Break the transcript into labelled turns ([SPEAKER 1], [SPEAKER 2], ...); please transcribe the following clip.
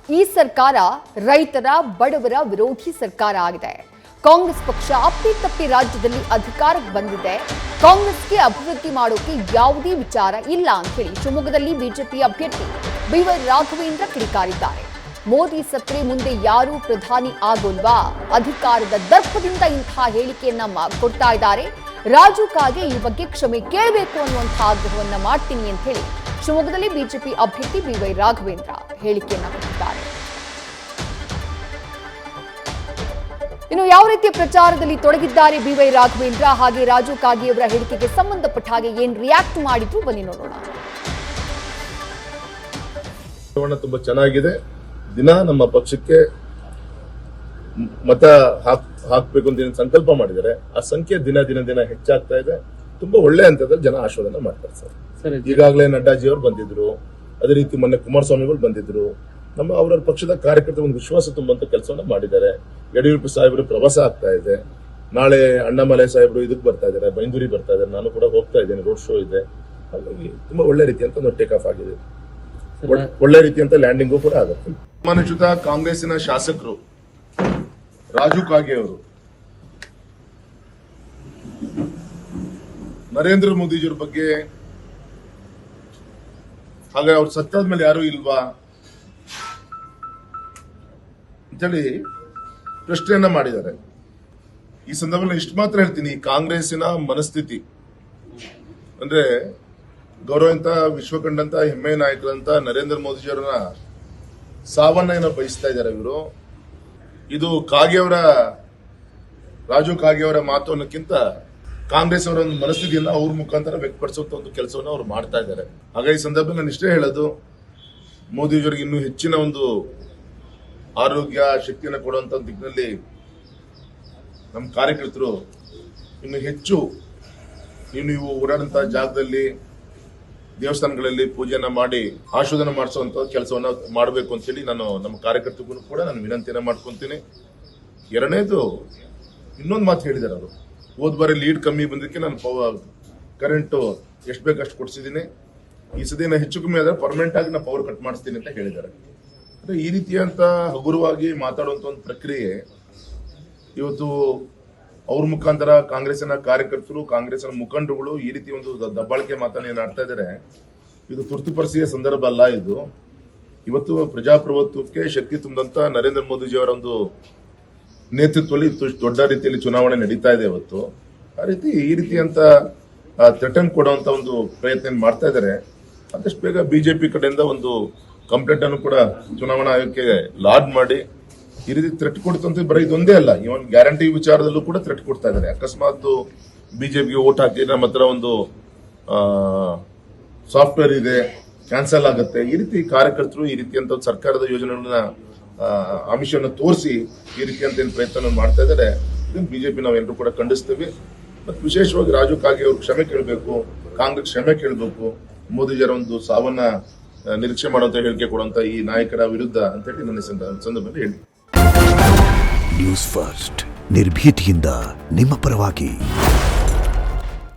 [SPEAKER 1] ಈ ಸರ್ಕಾರ ರೈತರ ಬಡವರ ವಿರೋಧಿ ಸರ್ಕಾರ ಆಗಿದೆ. ಕಾಂಗ್ರೆಸ್ ಪಕ್ಷ ಅಪ್ಪಿತಪ್ಪಿ ರಾಜ್ಯದಲ್ಲಿ ಅಧಿಕಾರಕ್ಕೆ ಬಂದಿದೆ. ಕಾಂಗ್ರೆಸ್ಗೆ ಅಭಿವೃದ್ಧಿ ಮಾಡೋಕೆ ಯಾವುದೇ ವಿಚಾರ ಇಲ್ಲ ಅಂತ ಹೇಳಿ ಶಿವಮೊಗ್ಗದಲ್ಲಿ ಬಿಜೆಪಿ ಅಭ್ಯರ್ಥಿ ಬಿವೈ ರಾಘವೇಂದ್ರ ಕಿಡಿಕಾರಿದ್ದಾರೆ. ಮೋದಿ ಸತ್ರೆ ಮುಂದೆ ಯಾರೂ ಪ್ರಧಾನಿ ಆಗೋಲ್ವಾ? ಅಧಿಕಾರದ ದರ್ಪದಿಂದ ಇಂತಹ ಹೇಳಿಕೆಯನ್ನ ಕೊಡ್ತಾ ಇದ್ದಾರೆ. ರಾಜು ಕಾಗೆ ಈ ಬಗ್ಗೆ ಕ್ಷಮೆ ಕೇಳಬೇಕು ಅನ್ನುವಂತಹ ಆಗ್ರಹವನ್ನ ಮಾಡ್ತೀನಿ ಅಂತ ಹೇಳಿ ಶಿವಮೊಗ್ಗದಲ್ಲಿ ಬಿಜೆಪಿ ಅಭ್ಯರ್ಥಿ ಬಿವೈ ರಾಘವೇಂದ್ರ ಹೇಳಿಕೆಯನ್ನ ಕೊಟ್ಟಿದ್ದಾರೆ. ಇನ್ನು ಯಾವ ರೀತಿಯ ಪ್ರಚಾರದಲ್ಲಿ ತೊಡಗಿದ್ದಾರೆ ಬಿವೈ ರಾಘವೇಂದ್ರ, ಹಾಗೆ ರಾಜು ಕಾಗೆ ಅವರ ಹೇಳಿಕೆಗೆ ಸಂಬಂಧಪಟ್ಟ ಹಾಗೆ ಏನ್ ರಿಯಾಕ್ಟ್ ಮಾಡಿದ್ರು ಬನ್ನಿ ನೋಡೋಣ.
[SPEAKER 2] ತುಂಬಾ ಚೆನ್ನಾಗಿದೆ. ದಿನ ನಮ್ಮ ಪಕ್ಷಕ್ಕೆ ಮತ ಹಾಕ್ಬೇಕು ಅಂತ ಸಂಕಲ್ಪ ಮಾಡಿದರೆ ಆ ಸಂಖ್ಯೆ ದಿನ ದಿನ ದಿನ ಹೆಚ್ಚಾಗ್ತಾ ಇದೆ. ತುಂಬಾ ಒಳ್ಳೆ ಹಂತದಲ್ಲಿ ಜನ ಆಶೀರ್ವಾದ ಮಾಡ್ತಾರೆ ಸರ್. ಈಗಾಗಲೇ ನಡ್ಡಾಜಿ ಅವರು ಬಂದಿದ್ರು, ಅದೇ ರೀತಿ ಮೊನ್ನೆ ಕುಮಾರಸ್ವಾಮಿಗಳು ಬಂದಿದ್ರು. ಅವರ ಪಕ್ಷದ ಕಾರ್ಯಕರ್ತರ ಒಂದು ವಿಶ್ವಾಸ ತುಂಬುವಂತ ಕೆಲಸವನ್ನ ಮಾಡಿದ್ದಾರೆ. ಯಡಿಯೂರಪ್ಪ ಸಾಹೇಬರು ಪ್ರವಾಸ ಆಗ್ತಾ ಇದೆ. ನಾಳೆ ಅಣ್ಣಾಮಲೈ ಸಾಹೇಬರು ಇದಕ್ಕೆ ಬರ್ತಾ ಇದ್ದಾರೆ, ಬೈಂದೂರಿ ಬರ್ತಾ ಇದ್ದಾರೆ. ನಾನು ಕೂಡ ಹೋಗ್ತಾ ಇದ್ದೇನೆ, ರೋಡ್ ಶೋ ಇದೆ. ಹಾಗಾಗಿ ತುಂಬಾ ಒಳ್ಳೆ ರೀತಿಯಂತ ಒಂದು ಟೇಕ್ ಆಫ್ ಆಗಿದೆ. ಒಳ್ಳೆ ರೀತಿಯಂತ ಲ್ಯಾಂಡಿಂಗು ಕೂಡ ಆಗುತ್ತೆ. ಸನ್ಮಾನಚ್ಯುತ ಕಾಂಗ್ರೆಸ್ಸಿನ ಶಾಸಕರು ರಾಜು ಕಾಗೆ ಅವರು ನರೇಂದ್ರ ಮೋದಿಜಿಯವರ ಬಗ್ಗೆ, ಹಾಗೆ ಅವ್ರು ಸತ್ತಾದ ಮೇಲೆ ಯಾರು ಇಲ್ವಾ ಅಂತೇಳಿ ಪ್ರಶ್ನೆಯನ್ನ ಮಾಡಿದ್ದಾರೆ. ಈ ಸಂದರ್ಭದಲ್ಲಿ ಇಷ್ಟು ಮಾತ್ರ ಹೇಳ್ತೀನಿ, ಕಾಂಗ್ರೆಸ್ಸಿನ ಮನಸ್ಥಿತಿ ಅಂದ್ರೆ ಗೌರವಂತ ವಿಶ್ವ ಕಂಡಂತ ಹೆಮ್ಮೆಯ ನಾಯಕರಂತ ನರೇಂದ್ರ ಮೋದಿಜಿಯವರನ್ನ ಸಾವನ್ನ ಏನೋ ಬಯಸ್ತಾ ಇದ್ದಾರೆ ಇವರು. ಇದು ರಾಜು ಕಾಗೆ ಅವರ ಮಾತು ಅನ್ನೋಕ್ಕಿಂತ ಕಾಂಗ್ರೆಸ್ ಅವರ ಒಂದು ಮನಸ್ಥಿತಿಯನ್ನ ಅವ್ರ ಮುಖಾಂತರ ವ್ಯಕ್ತಪಡಿಸುವಂತ ಒಂದು ಕೆಲಸವನ್ನು ಅವ್ರು ಮಾಡ್ತಾ ಇದ್ದಾರೆ. ಹಾಗಾಗಿ ಈ ಸಂದರ್ಭದಲ್ಲಿ ನಾನು ಇಷ್ಟೇ ಹೇಳೋದು, ಮೋದಿಜಿಯವರಿಗೆ ಇನ್ನೂ ಹೆಚ್ಚಿನ ಒಂದು ಆರೋಗ್ಯ ಶಕ್ತಿಯನ್ನು ಕೊಡುವಂತ ದಿಕ್ಕಿನಲ್ಲಿ ನಮ್ಮ ಕಾರ್ಯಕರ್ತರು ಇನ್ನು ಹೆಚ್ಚು ನೀವು ಓಡಾಡುವಂತಹ ಜಾಗದಲ್ಲಿ ದೇವಸ್ಥಾನಗಳಲ್ಲಿ ಪೂಜೆಯನ್ನ ಮಾಡಿ ಆಶೀರ್ವಾದ ಮಾಡಿಸುವಂತ ಕೆಲಸವನ್ನ ಮಾಡಬೇಕು ಅಂತ ಹೇಳಿ ನಾನು ನಮ್ಮ ಕಾರ್ಯಕರ್ತರಿಗೂ ಕೂಡ ನಾನು ವಿನಂತಿಯನ್ನ ಮಾಡ್ಕೊಂತೀನಿ. ಎರಡನೇದು, ಇನ್ನೊಂದು ಮಾತು ಹೇಳಿದ್ದಾರೆ ಅವರು, ಹೋದ ಬಾರಿ ಲೀಡ್ ಕಮ್ಮಿ ಬಂದಕ್ಕೆ ನಾನು ಕರೆಂಟ್ ಎಷ್ಟು ಬೇಕಷ್ಟು ಕೊಡ್ಸಿದ್ದೀನಿ, ಈ ಸತಿ ಹೆಚ್ಚು ಕಮ್ಮಿ ಆದ್ರೆ ಪರ್ಮನೆಂಟ್ ಆಗಿ ನಾನು ಪವರ್ ಕಟ್ ಮಾಡಿಸ್ತೀನಿ ಅಂತ ಹೇಳಿದ್ದಾರೆ. ಅಂದ್ರೆ ಈ ರೀತಿಯಂತ ಹಗುರವಾಗಿ ಮಾತಾಡುವಂತ ಒಂದು ಪ್ರಕ್ರಿಯೆ ಇವತ್ತು ಅವ್ರ ಮುಖಾಂತರ ಕಾಂಗ್ರೆಸ್ಸಿನ ಕಾರ್ಯಕರ್ತರು, ಕಾಂಗ್ರೆಸ್ಸಿನ ಮುಖಂಡರುಗಳು ಈ ರೀತಿ ಒಂದು ದಬ್ಬಾಳಿಕೆ ಮಾತನ್ನ ಆಡ್ತಾ ಇದ್ದಾರೆ. ಇದು ತುರ್ತು ಪರಿಸ್ಥಿತಿಯ ಸಂದರ್ಭ ಅಲ್ಲ. ಇದು ಇವತ್ತು ಪ್ರಜಾಪ್ರಭುತ್ವಕ್ಕೆ ಶಕ್ತಿ ತುಂಬಿದಂತ ನರೇಂದ್ರ ಮೋದಿಜಿ ಅವರ ಒಂದು ನೇತೃತ್ವದಲ್ಲಿ ದೊಡ್ಡ ರೀತಿಯಲ್ಲಿ ಚುನಾವಣೆ ನಡೀತಾ ಇದೆ ಇವತ್ತು. ಆ ರೀತಿ ಈ ರೀತಿಯಂತ ಥ್ರೆಟನ್ ಕೊಡುವಂತ ಒಂದು ಪ್ರಯತ್ನ ಮಾಡ್ತಾ ಇದ್ದಾರೆ. ಆದಷ್ಟು ಬೇಗ ಬಿಜೆಪಿ ಕಡೆಯಿಂದ ಒಂದು ಕಂಪ್ಲೇಂಟ್ ಅನ್ನು ಕೂಡ ಚುನಾವಣಾ ಆಯೋಗಕ್ಕೆ ಲಾಡ್ ಮಾಡಿ ಈ ರೀತಿ ಥ್ರೆಟ್ ಕೊಡ್ತಂತ ಬರೀ ಇದೊಂದೇ ಅಲ್ಲ, ಇವನ್ ಗ್ಯಾರಂಟಿ ವಿಚಾರದಲ್ಲೂ ಕೂಡ ಥ್ರೆಟ್ ಕೊಡ್ತಾ ಇದ್ದಾರೆ. ಅಕಸ್ಮಾತ್ ಬಿಜೆಪಿಗೆ ವೋಟ್ ಹಾಕಿ ನಮ್ಮ ಹತ್ರ ಒಂದು ಸಾಫ್ಟ್ವೇರ್ ಇದೆ, ಕ್ಯಾನ್ಸಲ್ ಆಗುತ್ತೆ, ಈ ರೀತಿ ಕಾರ್ಯಕರ್ತರು ಈ ರೀತಿಯಂತ ಸರ್ಕಾರದ ಯೋಜನೆಗಳನ್ನ ಆಮಿಷವನ್ನು ತೋರಿಸಿ ಈ ರೀತಿಯಂತ ಏನು ಪ್ರಯತ್ನ ಮಾಡ್ತಾ ಇದ್ದಾರೆ. ಇದನ್ನು ಬಿಜೆಪಿ ನಾವೆಲ್ಲರೂ ಕೂಡ ಖಂಡಿಸ್ತೀವಿ. ಮತ್ತು ವಿಶೇಷವಾಗಿ ರಾಜು ಕಾಗೆ ಅವರು ಕ್ಷಮೆ ಕೇಳಬೇಕು, ಕಾಂಗ್ರೆಸ್ ಕ್ಷಮೆ ಕೇಳಬೇಕು. ಮೋದಿಜಿಯವರ ಒಂದು ಸಾವನ್ನ ನಿರೀಕ್ಷೆ ಮಾಡುವಂತ ಹೇಳಿಕೆ ಕೊಡುವಂತ ಈ ನಾಯಕರ ವಿರುದ್ಧ ಅಂತ ಹೇಳಿ ನನ್ನ ಸಂದರ್ಭದಲ್ಲಿ ಹೇಳಿ.
[SPEAKER 3] ನ್ಯೂಸ್ ಫಸ್ಟ್ ನಿರ್ಭೀತಿಯಿಂದ ನಿಮ್ಮ ಪರವಾಗಿ.